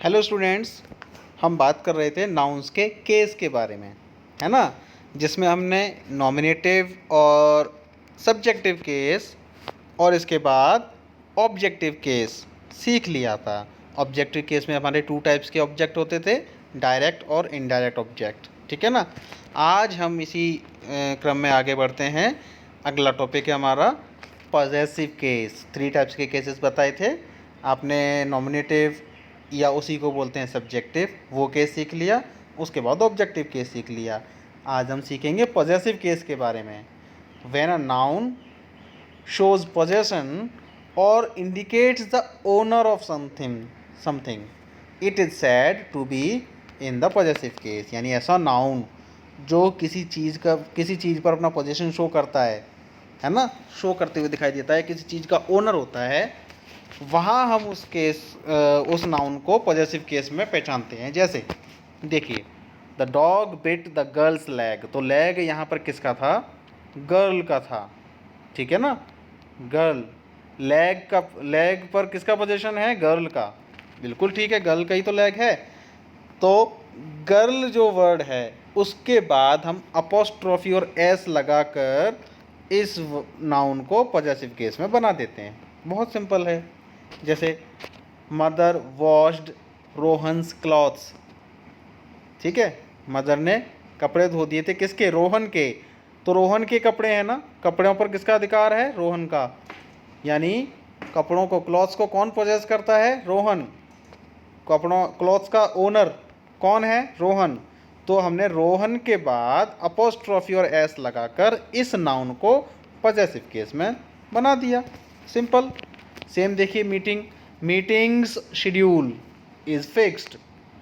Hello students, हम बात कर रहे थे नाउन्स के केस के बारे में, है ना। जिसमें हमने नॉमिनेटिव और सब्जेक्टिव केस और इसके बाद ऑब्जेक्टिव केस सीख लिया था। ऑब्जेक्टिव केस में हमारे 2 टाइप्स के ऑब्जेक्ट होते थे, डायरेक्ट और इनडायरेक्ट ऑब्जेक्ट, ठीक है ना। आज हम इसी क्रम में आगे बढ़ते हैं। अगला टॉपिक है हमारा पॉजेसिव केस। 3 टाइप्स के केसेस बताए थे आपने। नॉमिनेटिव या उसी को बोलते हैं सब्जेक्टिव, वो केस सीख लिया। उसके बाद ऑब्जेक्टिव केस सीख लिया। आज हम सीखेंगे पॉजेसिव केस के बारे में। When a noun shows possession or indicates the owner of something it is said to be in the possessive case। यानी ऐसा नाउन जो किसी चीज़ पर अपना पोजीशन शो करता है ना, शो करते हुए दिखाई देता है, किसी चीज़ का ओनर होता है, वहाँ हम उस नाउन को पॉजेसिव केस में पहचानते हैं। जैसे देखिए, the dog bit the girls leg. तो लेग यहाँ पर किसका था? गर्ल का था, ठीक है ना। गर्ल, लेग पर किसका पोजीशन है? गर्ल का। बिल्कुल ठीक है, गर्ल का ही तो लेग है। तो गर्ल जो वर्ड है उसके बाद हम अपोस्ट्रोफी और एस लगाकर इस नाउन को पॉजेसिव केस में बना देते हैं। बहुत सिंपल है। जैसे मदर वॉश्ड रोहन्स क्लॉथ्स, ठीक है। मदर ने कपड़े धो दिए थे, किसके? रोहन के। तो रोहन के कपड़े हैं ना, कपड़ों पर किसका अधिकार है? रोहन का। यानी कपड़ों को, क्लॉथ्स को कौन पोजेस करता है? रोहन। क्लॉथ्स का ओनर कौन है? रोहन। तो हमने रोहन के बाद अपोस्ट्रोफी और एस लगाकर इस नाउन को पॉजेसिव केस में बना दिया। सिंपल। सेम देखिए, मीटिंग्स शेड्यूल इज़ फिक्स्ड,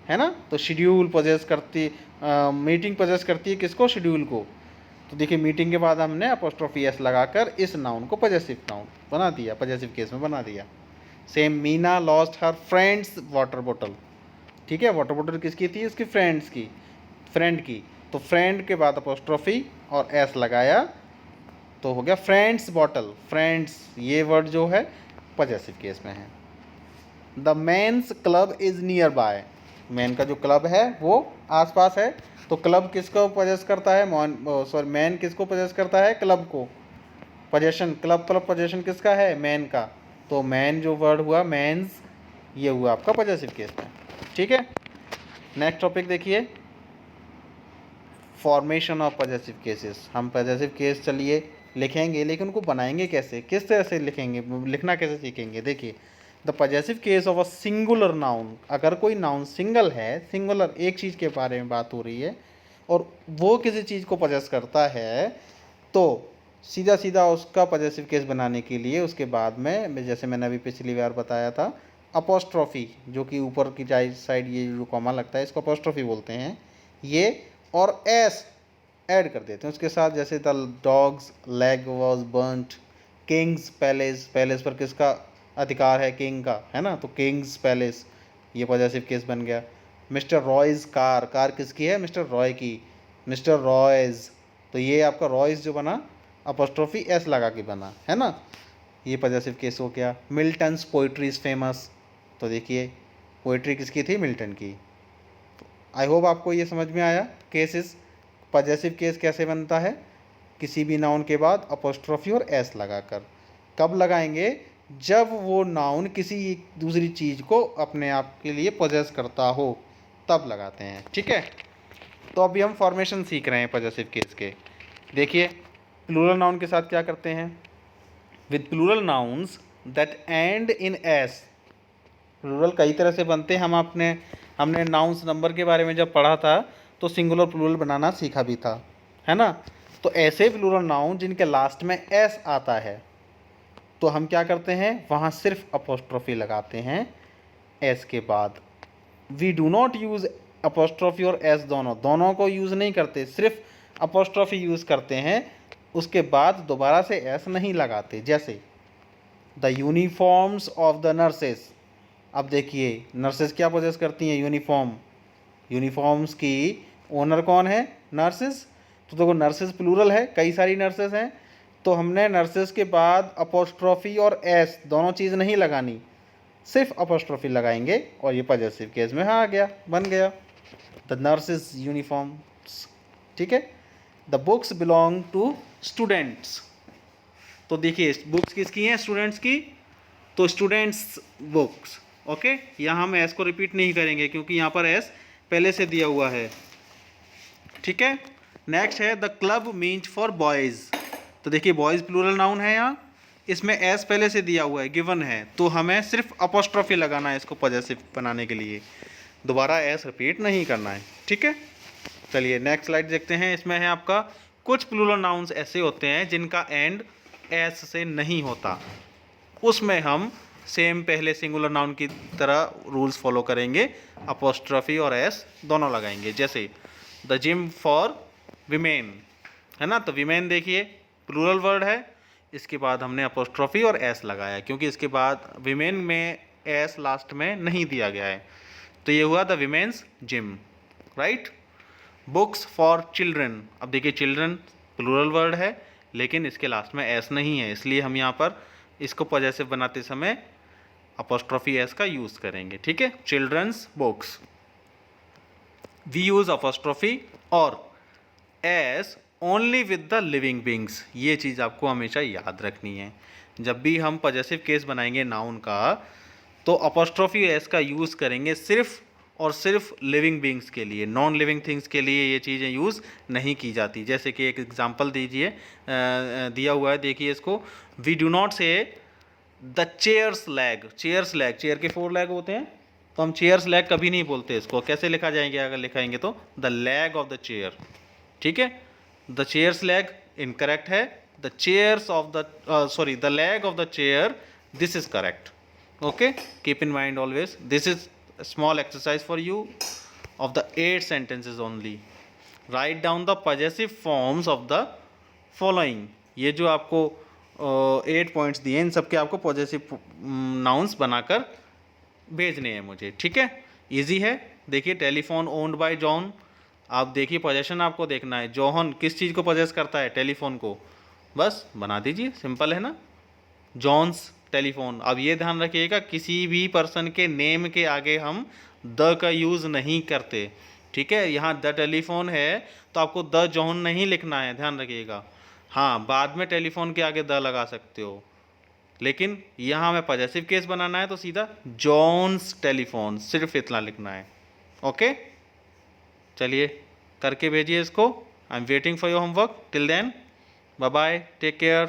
है ना। तो शेड्यूल मीटिंग पोजेस करती है किसको? शेड्यूल को। तो देखिए, मीटिंग के बाद हमने अपोस्ट्रोफी एस लगाकर इस नाउन को पॉजेसिव नाउन बना दिया, पॉजेसिव केस में बना दिया। Same, Meena lost her friends water bottle, ठीक है। वाटर बॉटल किसकी थी? उसकी फ्रेंड की। तो फ्रेंड के बाद अपोस्ट्रोफी और एस लगाया तो हो गया फ्रेंड्स बॉटल। फ्रेंड्स ये वर्ड जो है पॉजेसिव केस में है। The mains club is near by. Man का जो क्लब है वो आसपास है। तो क्लब किसको पजेस करता है? मैन किसको पजेस करता है? क्लब को। पोजेशन, क्लब पोजेशन किसका है? मैन का। तो मैन जो वर्ड हुआ, मैंस, ये हुआ आपका पॉजेसिव केस में, ठीक है। नेक्स्ट टॉपिक देखिए, फॉर्मेशन ऑफ पॉजेसिव केसेस। हम पॉजेसिव केस चलिए लिखेंगे, लेकिन उनको बनाएंगे कैसे, किस तरह से लिखेंगे, लिखना कैसे सीखेंगे। देखिए, the possessive case of a singular noun. अगर कोई नाउन सिंगल है, सिंगुलर एक चीज़ के बारे में बात हो रही है और वो किसी चीज़ को पॉजेस करता है, तो सीधा सीधा उसका पॉजेसिव केस बनाने के लिए उसके बाद में, जैसे मैंने अभी पिछली बार बताया था, अपोस्ट्रोफी, जो कि ऊपर की साइड ये जो कॉमा लगता है इसको अपोस्ट्रोफी बोलते हैं, ये, और एस ऐड कर देते हैं उसके साथ। जैसे the dogs leg was burnt, Kings palace, palace पर किसका अधिकार है? किंग का, है ना। तो किंग्स पैलेस, ये पॉजेसिव केस बन गया। मिस्टर रॉयज़ कार, कार किसकी है? मिस्टर रॉय की। मिस्टर रॉयज़, तो ये आपका रॉयज़ जो बना अपोस्ट्रोफी एस लगा के बना, है ना। ये पॉजेसिव केस हो गया। Milton's poetry is famous. तो देखिए, पोइट्री किसकी थी? मिल्टन की। आई होप आपको ये समझ में आया केसेस, पॉजेसिव केस कैसे बनता है। किसी भी नाउन के बाद अपोस्ट्रोफी और एस लगाकर। कब लगाएंगे? जब वो नाउन किसी दूसरी चीज़ को अपने आप के लिए पोजेस करता हो, तब लगाते हैं, ठीक है। तो अभी हम फॉर्मेशन सीख रहे हैं पॉजेसिव केस के। देखिए, प्लूरल नाउन के साथ क्या करते हैं? With plural nouns that end in S. Plural कई तरह से बनते हैं। हमने नाउन्स नंबर के बारे में जब पढ़ा था तो सिंगुलर प्लूरल बनाना सीखा भी था, है ना। तो ऐसे प्लूरल नाउन जिनके लास्ट में एस आता है, तो हम क्या करते हैं? वहाँ सिर्फ अपोस्ट्रोफी लगाते हैं एस के बाद। We do not use apostrophe और एस, दोनों को यूज़ नहीं करते, सिर्फ अपोस्ट्रोफी यूज़ करते हैं। उसके बाद दोबारा से एस नहीं लगाते। जैसे the uniforms of the nurses. अब देखिए, नर्सेस क्या पोजेस करती हैं? यूनिफॉर्म। यूनिफॉर्म्स की ओनर कौन है? नर्सेस। तो देखो, नर्सेस प्लूरल है, कई सारी नर्सेस हैं, तो हमने नर्सेस के बाद अपोस्ट्रोफी और एस दोनों चीज़ नहीं लगानी, सिर्फ अपोस्ट्रोफी लगाएंगे और ये पॉजेसिव केस में आ गया, बन गया। द नर्सिस यूनिफॉर्म्स, ठीक है। The books belong to students, तो देखिए बुक्स किसकी हैं, स्टूडेंट्स की, तो स्टूडेंट्स बुक्स, ओके। यहाँ हम एस को रिपीट नहीं करेंगे क्योंकि यहाँ पर एस पहले से दिया हुआ है, ठीक है। नेक्स्ट है the club means for boys, तो देखिए बॉयज़ प्लूरल नाउन है यहाँ, इसमें एस पहले से दिया हुआ है, गिवन है, तो हमें सिर्फ अपोस्ट्रोफी लगाना है इसको पॉजेसिव बनाने के लिए, दोबारा एस रिपीट नहीं करना है, ठीक है। चलिए नेक्स्ट स्लाइड देखते हैं। इसमें है आपका कुछ प्लूरल नाउन्स ऐसे होते हैं जिनका एंड एस से नहीं होता, उसमें हम सेम पहले सिंगुलर नाउन की तरह रूल्स फॉलो करेंगे, अपोस्ट्रोफी और एस दोनों लगाएंगे। जैसे द जिम फॉर विमेन, है ना, तो विमेन देखिए प्लूरल वर्ड है, इसके बाद हमने अपोस्ट्रोफी और एस लगाया क्योंकि इसके बाद विमेन में एस लास्ट में नहीं दिया गया है, तो ये हुआ the women's gym, right. Books for children, अब देखिए चिल्ड्रन प्लूरल वर्ड है लेकिन इसके लास्ट में एस नहीं है, इसलिए हम यहाँ पर इसको पॉजेसिव बनाते समय अपोस्ट्रोफी एस का यूज़ करेंगे, ठीक है। Children's books, we use apostrophe और S only with the living beings, ये चीज़ आपको हमेशा याद रखनी है। जब भी हम पॉजेसिव केस बनाएंगे नाउन का तो अपोस्ट्रोफी एस का यूज़ करेंगे सिर्फ और सिर्फ लिविंग बींग्स के लिए, नॉन लिविंग थिंग्स के लिए ये चीज़ें यूज़ नहीं की जाती। जैसे कि एक एग्जांपल दीजिए, दिया हुआ है, देखिए इसको, वी डू नॉट से the chairs lag, chairs lag, chair के 4 लैग होते हैं, तो हम चेयर्स लैग कभी नहीं बोलते, इसको कैसे लिखा जाएंगे, अगर लिखाएंगे तो the lag of the chair, ठीक है। द चेयर्स लैग इनकरेक्ट है, the chairs of the sorry the lag of the chair, this is correct, okay. Keep in mind always, this is a small exercise for you of the 8 sentences only. Write down the possessive forms of the following, ये जो आपको 8 points दिए इन सब के आपको possessive nouns बनाकर भेजने हैं मुझे, ठीक है। इजी है, देखिए टेलीफोन ओन्ड बाय जॉन, आप देखिए पोजेशन आपको देखना है, जॉन किस चीज़ को पोजेस करता है, टेलीफोन को, बस बना दीजिए, सिंपल है ना, जॉन्स टेलीफोन। अब ये ध्यान रखिएगा किसी भी पर्सन के नेम के आगे हम द का यूज़ नहीं करते, ठीक है। यहाँ द टेलीफोन है तो आपको द जॉन नहीं लिखना है, ध्यान रखिएगा। हाँ, बाद में टेलीफोन के आगे द लगा सकते हो, लेकिन यहाँ हमें पॉजेसिव केस बनाना है तो सीधा जॉन्स टेलीफोन, सिर्फ इतना लिखना है, ओके। चलिए करके भेजिए इसको, I am waiting for your homework, till then bye bye, take care.